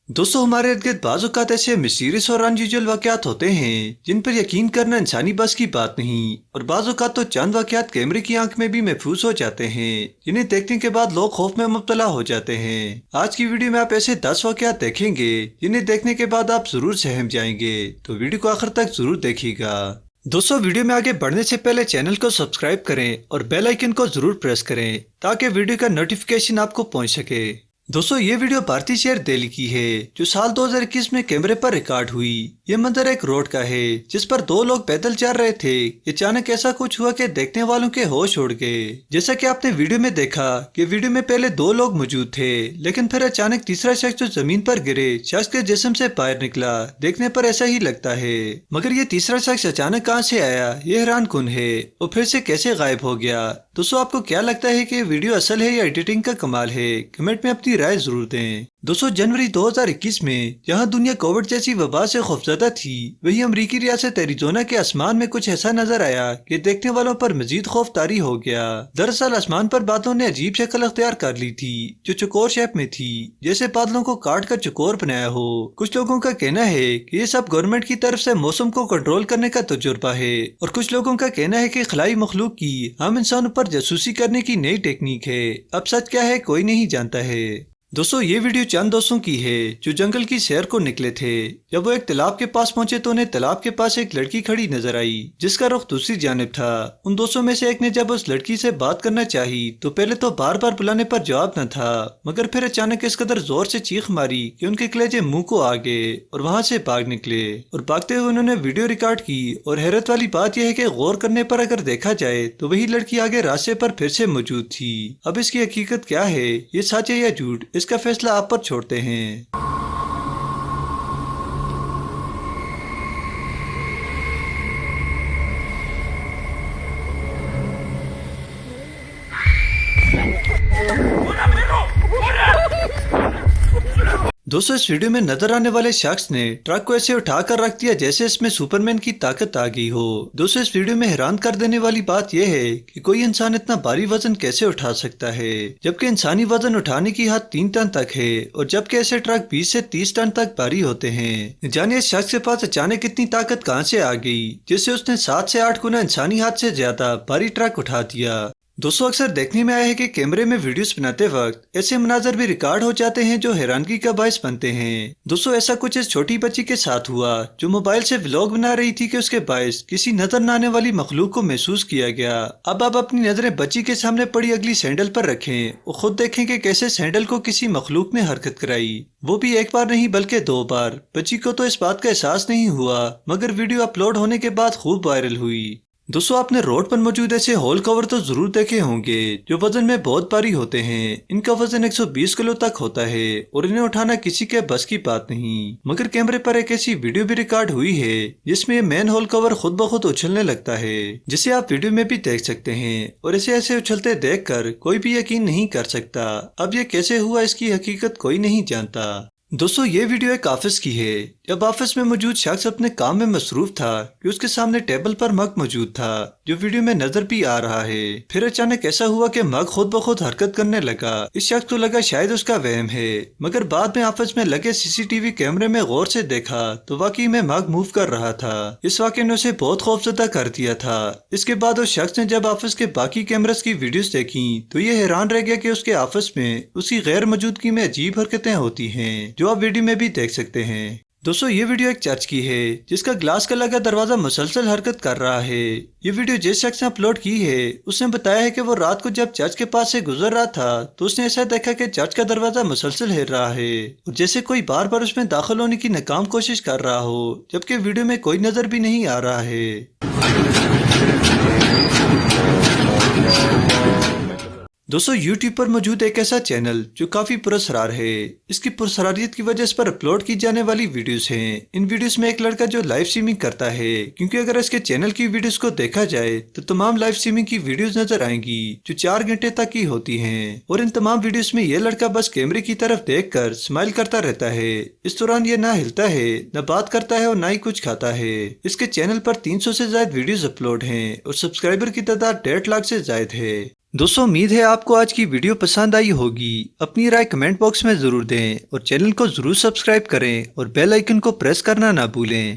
दोस्तों, हमारे इर्द गिर्द बाज़ औक़ात ऐसे मिस्टीरियस और अनयूजुअल वाक़यात होते हैं जिन पर यकीन करना इंसानी बस की बात नहीं। और बाज़ औक़ात तो चंद वाक़यात कैमरे की आंख में भी महफूज हो जाते हैं जिन्हें देखने के बाद लोग खौफ में मुब्तला हो जाते हैं। आज की वीडियो में आप ऐसे 10 वाक़यात देखेंगे जिन्हें देखने के बाद आप जरूर सहम जाएंगे, तो वीडियो को आखिर तक जरूर देखिएगा। दोस्तों, वीडियो में आगे बढ़ने से पहले चैनल को सब्सक्राइब करें और बेल आइकन को जरूर प्रेस करें ताकि वीडियो का नोटिफिकेशन आपको पहुंच सके। दोस्तों, ये वीडियो भारतीय शहर दिल्ली की है जो साल 2021 में कैमरे पर रिकॉर्ड हुई। ये मंजर एक रोड का है जिस पर दो लोग पैदल चल रहे थे। अचानक ऐसा कुछ हुआ कि देखने वालों के होश उड़ गए। जैसा कि आपने वीडियो में देखा कि वीडियो में पहले दो लोग मौजूद थे, लेकिन फिर अचानक तीसरा शख्स जो जमीन पर गिरे शख्स के जिस्म से बाहर निकला। देखने पर ऐसा ही लगता है, मगर ये तीसरा शख्स अचानक कहाँ से आया ये हैरान कुन है और फिर से कैसे गायब हो गया। दोस्तों, आपको क्या लगता है कि वीडियो असल है या एडिटिंग का कमाल है? कमेंट में अपनी राय जरूर दें। दोस्तों, जनवरी 2021 में जहां दुनिया कोविड जैसी वबा से खौफजदा थी, वहीं अमरीकी रियासत एरिज़ोना के आसमान में कुछ ऐसा नजर आया कि देखने वालों पर मजीद खौफ तारी हो गया। दरअसल आसमान पर बादलों ने अजीब शक्ल अख्तियार कर ली थी जो चौकोर शेप में थी, जैसे बादलों को काट कर चौकोर बनाया हो। कुछ लोगों का कहना है कि ये सब गवर्नमेंट की तरफ से मौसम को कंट्रोल करने का तजुर्बा है, और कुछ लोगों का कहना है कि खलाई मखलूक की हम इंसानों पर जासूसी करने की नई टेक्निक है। अब सच क्या है कोई नहीं जानता है। दोस्तों, ये वीडियो चंद दोस्तों की है जो जंगल की सैर को निकले थे। जब वो एक तालाब के पास पहुंचे तो उन्हें तालाब के पास एक लड़की खड़ी नजर आई जिसका रुख दूसरी जानिब था। उन दोस्तों में से एक ने जब उस लड़की से बात करना चाही तो पहले तो बार बार बुलाने पर जवाब न था, मगर फिर अचानक इस कदर जोर से चीख मारी कि उनके कलेजे मुंह को आ गए और वहाँ से भाग निकले। और भागते हुए उन्होंने वीडियो रिकॉर्ड की। और हैरत वाली बात यह है कि गौर करने पर अगर देखा जाए तो वही लड़की आगे रास्ते पर फिर से मौजूद थी। अब इसकी हकीकत क्या है, ये सच है या झूठ, इसका फैसला आप पर छोड़ते हैं। दोस्तों, इस वीडियो में नजर आने वाले शख्स ने ट्रक को ऐसे उठा कर रख दिया जैसे इसमें सुपरमैन की ताकत आ गई हो। दोस्तों, इस वीडियो में हैरान कर देने वाली बात यह है कि कोई इंसान इतना भारी वजन कैसे उठा सकता है, जबकि इंसानी वजन उठाने की हद 3 टन तक है और जबकि ऐसे ट्रक 20 से 30 टन तक भारी होते हैं। जानिए इस शख्स के पास अचानक इतनी ताकत कहां से आ गई जिससे उसने 7 से 8 गुना इंसानी हाथ से ज्यादा भारी ट्रक उठा दिया। दोस्तों, अक्सर देखने में आया है कि कैमरे में वीडियोस बनाते वक्त ऐसे मनाजर भी रिकॉर्ड हो जाते हैं जो हैरानगी का बायस बनते हैं। दोस्तों, ऐसा कुछ इस छोटी बच्ची के साथ हुआ जो मोबाइल से व्लॉग बना रही थी कि उसके बायस किसी नजर न आने वाली मखलूक को महसूस किया गया। अब आप अपनी नजरें बच्ची के सामने पड़ी अगली सैंडल पर रखें और खुद देखें कि कैसे सैंडल को किसी मखलूक ने हरकत कराई, वो भी एक बार नहीं बल्कि 2 बार। बच्ची को तो इस बात का एहसास नहीं हुआ, मगर वीडियो अपलोड होने के बाद खूब वायरल हुई। दोस्तों, आपने रोड पर मौजूद ऐसे हॉल कवर तो जरूर देखे होंगे जो वजन में बहुत भारी होते हैं। इनका वजन 120 किलो तक होता है और इन्हें उठाना किसी के बस की बात नहीं। मगर कैमरे पर एक ऐसी वीडियो भी रिकॉर्ड हुई है जिसमें मेन हॉल कवर खुद ब खुद उछलने लगता है, जिसे आप वीडियो में भी देख सकते हैं। और इसे ऐसे उछलते देखकर कोई भी यकीन नहीं कर सकता। अब ये कैसे हुआ इसकी हकीकत कोई नहीं जानता। दोस्तों, ये वीडियो एक ऑफिस की है। जब ऑफिस में मौजूद शख्स अपने काम में मसरूफ था कि उसके सामने टेबल पर मग मौजूद था जो वीडियो में नजर भी आ रहा है। फिर अचानक ऐसा हुआ कि मग खुद ब खुद हरकत करने लगा। इस शख्स को लगा शायद उसका वहम है, मगर बाद में ऑफिस में लगे सीसीटीवी कैमरे में गौर से देखा तो वाकई में मग मूव कर रहा था। इस वाकये ने उसे बहुत खौफजदा कर दिया था। इसके बाद उस शख्स ने जब ऑफिस के बाकी कैमरास की वीडियोस देखी तो ये हैरान रह गया कि उसके ऑफिस में उसकी गैर मौजूदगी में अजीब हरकतें होती हैं जो आप वीडियो में भी देख सकते हैं। दोस्तों, ये वीडियो एक चर्च की है जिसका ग्लास का लगा दरवाजा मुसलसल हरकत कर रहा है। ये वीडियो जिस शख्स ने अपलोड की है उसने बताया है कि वो रात को जब चर्च के पास से गुजर रहा था तो उसने ऐसा देखा कि चर्च का दरवाजा मुसलसल हिल रहा है और जैसे कोई बार बार उसमें दाखिल होने की नाकाम कोशिश कर रहा हो, जबकि वीडियो में कोई नजर भी नहीं आ रहा है। दोस्तों, YouTube पर मौजूद एक ऐसा चैनल जो काफी पुरस्कार है। इसकी पुरस्कारियत की वजह इस पर अपलोड की जाने वाली वीडियोस हैं। इन वीडियोस में एक लड़का जो लाइव स्ट्रीमिंग करता है, क्योंकि अगर इसके चैनल की वीडियोस को देखा जाए तो तमाम लाइव स्ट्रीमिंग की वीडियोस नजर आएंगी जो 4 घंटे तक की होती हैं। और इन तमाम वीडियोस में यह लड़का बस कैमरे की तरफ देखकर स्माइल करता रहता है। इस दौरान ये ना हिलता है, न बात करता है और ना ही कुछ खाता है। इसके चैनल पर 300 से ज्यादा वीडियोस अपलोड हैं और सब्सक्राइबर की तादाद 1.5 लाख से ज्यादा है। دوستوں امید ہے آپ کو آج کی ویڈیو پسند آئی ہوگی۔ اپنی رائے کمنٹ باکس میں ضرور دیں اور چینل کو ضرور سبسکرائب کریں اور بیل آئیکن کو پریس کرنا نہ بھولیں۔